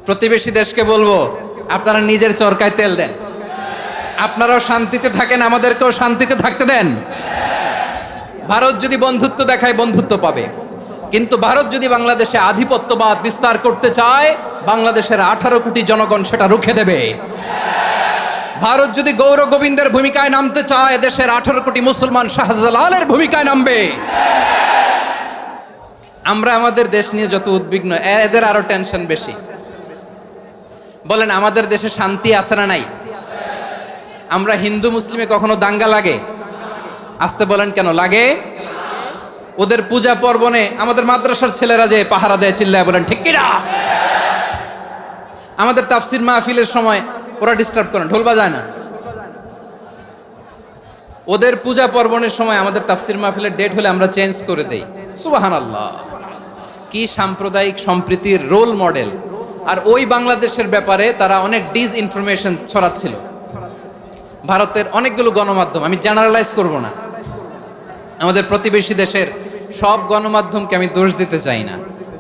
প্রতিবেশী দেশকে বলবো, আপনারা নিজের চরকায় তেল দেন, আপনারাও শান্তিতে থাকেন, আমাদেরকেও শান্তিতে থাকতে দেন। ভারত যদি বন্ধুত্ব দেখায় বন্ধুত্ব পাবে, কিন্তু ভারত যদি বাংলাদেশে আধিপত্যবাদ বিস্তার করতে চায়, বাংলাদেশের 18 কোটি জনগণ সেটা রুখে দেবে। ভারত যদি গৌর গোবিন্দের ভূমিকায় নামতে চায়, দেশের 18 কোটি মুসলমান শাহজালালের ভূমিকায় নামবে। আমরা আমাদের দেশ নিয়ে যত উদ্বিগ্ন, এদের আরো টেনশন বেশি। বলেন, আমাদের দেশে শান্তি আছে না নাই? আমরা হিন্দু মুসলিমে কখনো দাঙ্গা লাগে? আসতে বলেন, কেন লাগে? ওদের পূজা পর্বণে আমাদের মাদ্রাসার ছেলেরা যে পাহারা দেয়, চিল্লায় বলেন ঠিক কিনা? আমাদের তাফসির মাহফিলের সময় ওরা ডিস্টার্ব করেন, ঢোল বাজায় না। ওদের পূজা পর্বণের সময় আমাদের তাফসির মাহফিলের ডেট হলে আমরা চেঞ্জ করে দেই। সুবহানাল্লাহ, কি সাম্প্রদায়িক সম্প্রীতির রোল মডেল। আর ওই বাংলাদেশের ব্যাপারে তারা অনেক ডিসইনফরমেশন ছড়াচ্ছিল। ভারতের অনেকগুলো গণমাধ্যম, আমি জেনারেলাইজ করব না, আমাদের প্রতিবেশী দেশের সব গণমাধ্যমকে আমি দোষ দিতে চাই না।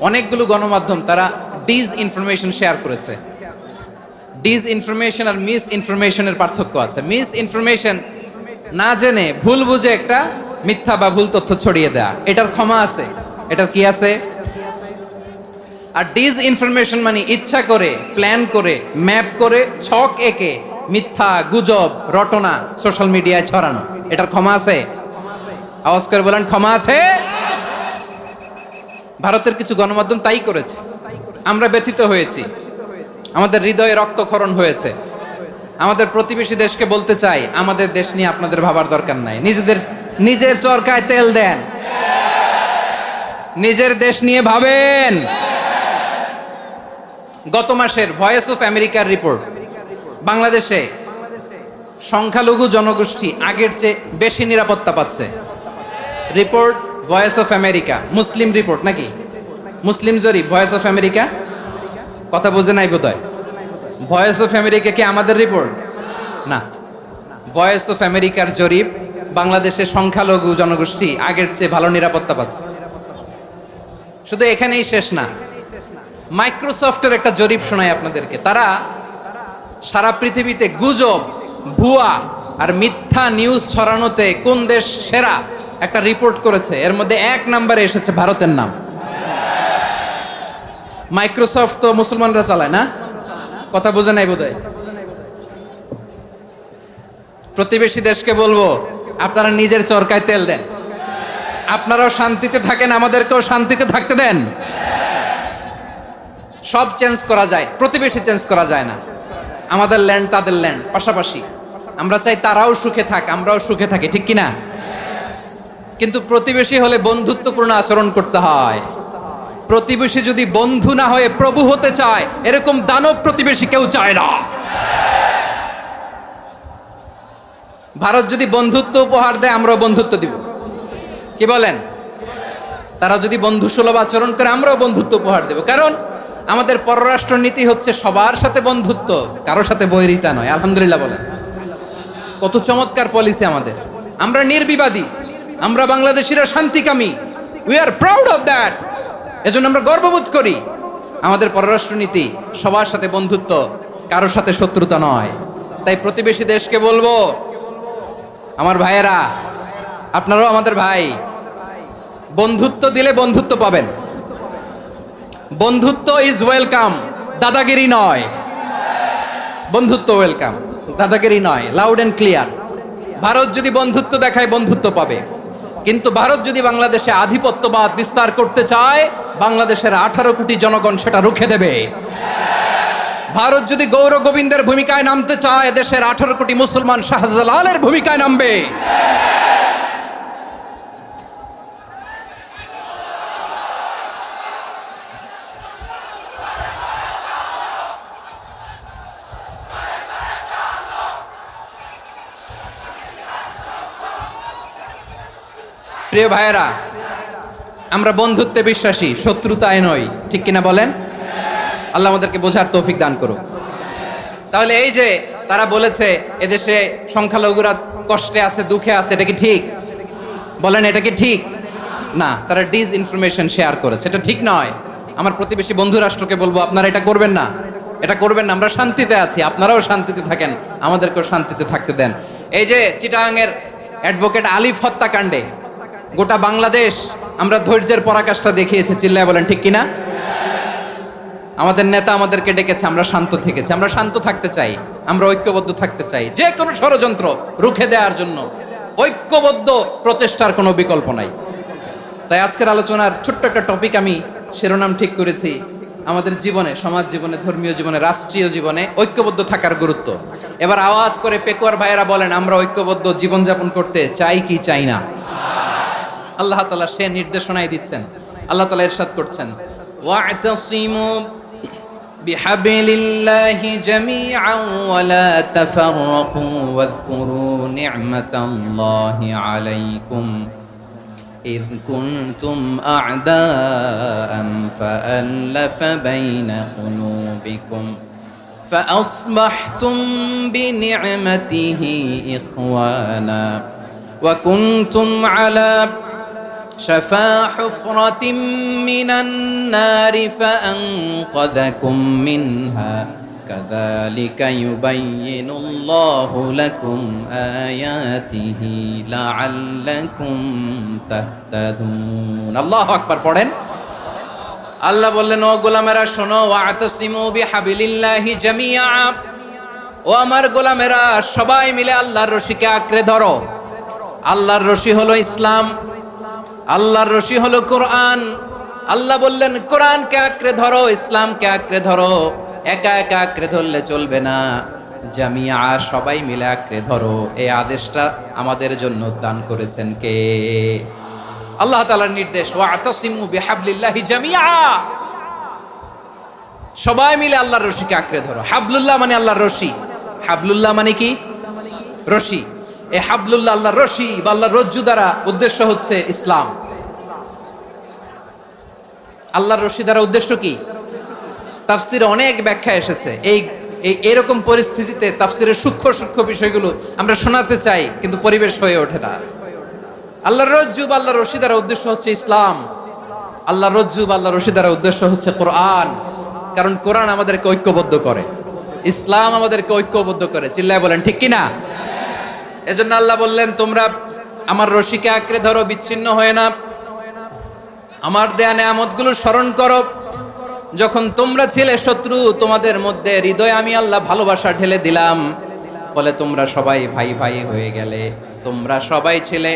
অনেকগুলো গণমাধ্যম তারা ডিসইনফরমেশন শেয়ার করেছে। ডিসইনফরমেশন আর মিস ইনফরমেশনের পার্থক্য আছে। মিস ইনফরমেশন না জেনে ভুল বুঝে একটা মিথ্যা বা ভুল তথ্য ছড়িয়ে দেয়া, এটার ক্ষমা আছে, এটার কি আছে? আর ডিসইনফরমেশন মানে ইচ্ছা করে, প্ল্যান করে, ম্যাপ করে, ছক এঁকে মিথ্যা, গুজব, রটনা সোশ্যাল মিডিয়ায় ছড়ানো, এটার ক্ষমা আছে? আওয়াজ করে বলেন, ক্ষমা আছে? ভারতের কিছু গণমাধ্যম তাই করেছে। আমরা ব্যথিত হয়েছি, আমাদের হৃদয়ে রক্তক্ষরণ হয়েছে। আমাদের প্রতিবেশী দেশকে বলতে চাই, আমাদের দেশ নিয়ে আপনাদের ভাবার দরকার নাই, নিজের চরকায় তেল দেন, নিজের দেশ নিয়ে ভাবেন। গত মাসের ভয়েস অফ আমেরিকার রিপোর্ট, বাংলাদেশে সংখ্যালঘু জনগোষ্ঠী আগের চেয়ে বেশি নিরাপত্তা পাচ্ছে। Report voice of America, Muslim report নাকি? মুসলিম জরিপ, ভয়েস অফ আমেরিকা। কথা বুঝে নাই বোধহয়। ভয়েস অফ আমেরিকা কি আমাদের রিপোর্ট? না, ভয়েস অফ আমেরিকার জরিপ, বাংলাদেশের সংখ্যালঘু জনগোষ্ঠী আগের চেয়ে ভালো নিরাপত্তা পাচ্ছে। শুধু এখানেই শেষ না, মাইক্রোসফটের একটা জরিপ শোনায় আপনাদেরকে। তারা সারা পৃথিবীতে গুজব, ভুয়া আর মিথ্যা নিউজ ছড়ানোতে কোন দেশ সেরা একটা রিপোর্ট করেছে। এর মধ্যে 1 নম্বরে এসেছে ভারতের নাম। মাইক্রোসফট তো মুসলমানরা চালায় না? কথা বোঝে নাই বোধহয়। প্রতিবেশী দেশকে বলবো, আপনারা নিজের চরকায় তেল দেন, আপনারাও শান্তিতে থাকেন, আমাদেরকেও শান্তিতে থাকতে দেন। সব চেঞ্জ করা যায়, প্রতিবেশী চেঞ্জ করা যায় না। আমাদের ল্যান্ড তাদের ল্যান্ড, পাশাপাশি। আমরা চাই তারাও সুখে থাক, আমরাও সুখে থাকি, ঠিক কিনা? কিন্তু প্রতিবেশী হলে বন্ধুত্বপূর্ণ আচরণ করতে হয়। প্রতিবেশী যদি বন্ধু না হয়ে প্রভু হতে চায়, এরকম দানব প্রতিবেশী কেউ চায় না। ভারত যদি বন্ধুত্ব উপহার দেয়, আমরাও বন্ধুত্ব দিব। কি বলেন? তারা যদি বন্ধুসুলভ আচরণ করে, আমরাও বন্ধুত্ব উপহার দেব। কারণ আমাদের পররাষ্ট্র নীতি হচ্ছে সবার সাথে বন্ধুত্ব, কারোর সাথে বৈরিতা নয়। আলহামদুলিল্লাহ বলেন, কত চমৎকার পলিসি আমাদের। আমরা নির্বিবাদী, আমরা বাংলাদেশিরা শান্তিকামী। We are proud of that. এজন্য আমরা গর্ববোধ করি। আমাদের পররাষ্ট্র নীতি সবার সাথে বন্ধুত্ব, কারোর সাথে শত্রুতা নয়। তাই প্রতিবেশী দেশকে বলবো, আমার ভাইয়েরা, আপনারাও আমাদের ভাই, বন্ধুত্ব দিলে বন্ধুত্ব পাবেন। বন্ধুত্ব ইজ ওয়েলকাম, দাদাগিরি নয়। বন্ধুত্ব ওয়েলকাম, দাদাগিরি নয়। Loud and clear. ভারত যদি বন্ধুত্ব দেখায় বন্ধুত্ব পাবে, কিন্তু ভারত যদি বাংলাদেশে আধিপত্যবাদ বিস্তার করতে চায়, বাংলাদেশের 18 কোটি জনগণ সেটা রুখে দেবে। ভারত যদি গৌর গোবিন্দের ভূমিকায় নামতে চায়, দেশের 18 কোটি মুসলমান শাহজালালের ভূমিকায় নামবে। প্রিয় ভাইয়েরা, আমরা বন্ধুত্বে বিশ্বাসী, শত্রুতায় নই, ঠিক কিনা বলেন? আল্লাহ আমাদেরকে বোঝার তৌফিক দান করুক। তাহলে এই যে তারা বলেছে এদেশে সংখ্যালঘুরা কষ্টে আছে, দুঃখে আছে, এটা কি ঠিক? বলেন, এটা কি ঠিক? না, তারা ডিসইনফরমেশন শেয়ার করেছে, এটা ঠিক নয়। আমার প্রতিবেশী বন্ধু রাষ্ট্রকে বলবো, আপনারা এটা করবেন না। এটা করবেন না। আমরা শান্তিতে আছি, আপনারাও শান্তিতে থাকেন, আমাদেরকেও শান্তিতে থাকতে দেন। এই যে চিটাগাংয়ের অ্যাডভোকেট আলিফ হত্যাকাণ্ডে গোটা বাংলাদেশ আমরা ধৈর্যের পরাকাষ্ঠা দেখিয়েছে, চিল্লায় বলেন ঠিক কিনা? আমাদের নেতা আমাদেরকে ডেকেছে, আমরা শান্ত থেকেছি, আমরা শান্ত থাকতে চাই, আমরা ঐক্যবদ্ধ থাকতে চাই। যে কোনো ষড়যন্ত্র রুখে দেওয়ার জন্য ঐক্যবদ্ধ প্রচেষ্টার কোনো বিকল্প নাই। তাই আজকের আলোচনার ছোট্ট একটা টপিক আমি শিরোনাম ঠিক করেছি, আমাদের জীবনে, সমাজ জীবনে, ধর্মীয় জীবনে, রাষ্ট্রীয় জীবনে ঐক্যবদ্ধ থাকার গুরুত্ব। এবার আওয়াজ করে পেকুয়ার ভাইয়েরা বলেন, আমরা ঐক্যবদ্ধ জীবনযাপন করতে চাই কি চাই না? আল্লাহ তাআলা সে নির্দেশনাই দিচ্ছেন। আল্লাহ তাআলা ইরশাদ করছেন, ওয়া'তাসিমু বিহাবলিল্লাহি জামিআন ওয়া লা তাফাররাকু ওয়াযকুরু নি'মাতাল্লাহি আলাইকুম إذ كنتم أعداء فألف بين قلوبكم فأصبحتم بنعمته إخوانا وكنتم على شفا حفرة من النار فأنقذكم منها كذلك يبين الله لكم آياته لعلكم تهتدون الله أكبر পড়েন। আল্লাহ বললেন, ও গোলামেরা শোনো, ওয়া'তাসিমু বিহাবলিল্লাহি জামিআ, ও আমার গোলামেরা সবাই মিলে আল্লাহর রশিকে আঁকড়ে ধরো। আল্লাহর রশি হলো ইসলাম, আল্লাহর রশি হলো কোরআন। আল্লাহ বললেন কোরআনকে আঁকড়ে ধরো, ইসলামকে আঁকড়ে ধরো। একা একা আঁকড়ে ধরলে চলবে না, জামিয়া সবাই মিলে আঁকড়ে ধরো। এই আদেশটা আমাদের জন্য দান করেছেন কে? আল্লাহ তাআলার নির্দেশ, ওয়া'তাসিমু বিহাবলিল্লাহি জামিআ, সবাই মিলে আল্লাহর রশিকে আঁকড়ে ধরো। হাবলুল্লাহ মানে আল্লাহর রশি, হাবলুল্লাহ মানে কি? রশি। এই হাবলুল্লাহ আল্লাহর রশি বা আল্লাহর রজ্জু দ্বারা উদ্দেশ্য হচ্ছে ইসলাম। আল্লাহর রশি দ্বারা উদ্দেশ্য কি? তাফসিরে অনেক ব্যাখ্যা এসেছে। এরকম পরিস্থিতিতে তাফসিরের সূক্ষ্ম সূক্ষ্ম বিষয়গুলো আমরা শোনাতে চাই, কিন্তু পরিবেশ হয়ে ওঠে না। আল্লাহর রজ্জু বা আল্লাহর রশি দ্বারা উদ্দেশ্য হচ্ছে ইসলাম। আল্লাহর রজ্জু বা আল্লাহর রশি দ্বারা উদ্দেশ্য হচ্ছে কোরআন, কারণ কোরআন আমাদেরকে ঐক্যবদ্ধ করে, ইসলাম আমাদেরকে ঐক্যবদ্ধ করে। চিল্লায় বলেন ঠিক কিনা? এজন্য আল্লাহ বললেন, তোমরা আমার রশিকে আঁকড়ে ধরো, বিচ্ছিন্ন হয়ে না। আমার দেয়া নেয়ামতগুলো স্মরণ করো। যখন তোমরা ছিলে শত্রু, তোমাদের মধ্যে হৃদয়ে আমি আল্লাহ ভালোবাসা ঢেলে দিলাম, ফলে তোমরা সবাই ভাই ভাই হয়ে গেলে। তোমরা সবাই ছিলে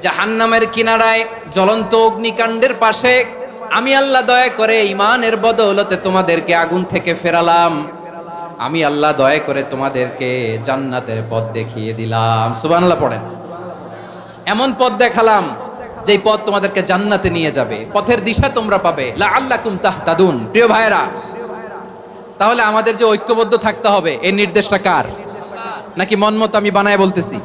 জাহান্নামের কিনারায়, জ্বলন্ত অগ্নিকাণ্ডের পাশে। আমি আল্লাহ দয়া করে ঈমানের বদৌলতে তোমাদেরকে আগুন থেকে ফেরালাম। আমি আল্লাহ দয়া করে তোমাদেরকে জান্নাতের পথ দেখিয়ে দিলাম। সুবহানাল্লাহ পড়েন। এমন পথ দেখালাম যেই পথ তোমাদেরকে জান্নাতে নিয়ে যাবে, পথের দিশা তোমরা পাবে। লাআল্লাকুম তাহতাদুন। প্রিয় ভাইরা, তাহলে আমাদের যে ঐক্যবদ্ধ থাকতে হবে, এই নির্দেশটা কার? নাকি মন মতো আমি বানায় বলতেছি?